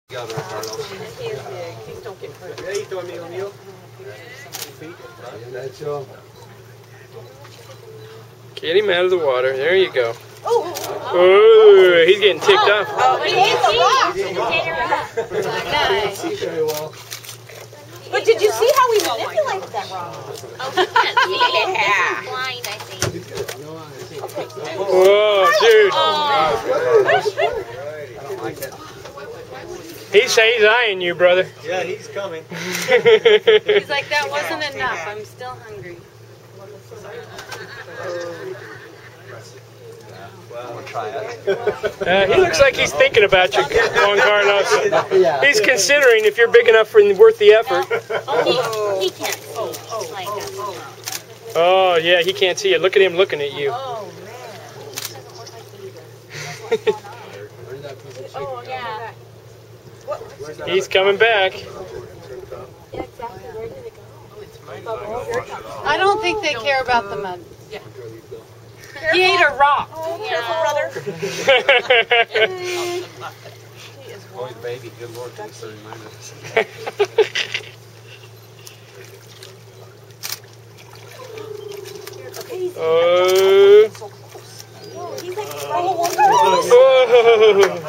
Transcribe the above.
Together, Carlos. He is big. Please don't get hurt. Cuidadito, amigo mío. Get him out of the water. There you go. Oh, he's getting ticked off. Oh, he hit the rock. Nice. Very well. But did you see how we manipulated that rock? Oh, he can't see. Yeah. He's blind, I think. Whoa, dude. I don't like it. He's eyeing you, brother. Yeah, he's coming. He's like, that wasn't enough. I'm still hungry. Well, we'll try it. He looks like he's thinking about you, Juan Carlos. He's considering if you're big enough and worth the effort. Oh, he can't see. Like us. Oh, yeah, he can't see it. Look at him looking at you. Oh, man. Oh, yeah. He's coming back. I don't think they care about the mud. He ate a rock. Oh, careful, brother. Boy, baby, good Lord, thanks for reminding us. Oh. He's like, Oh.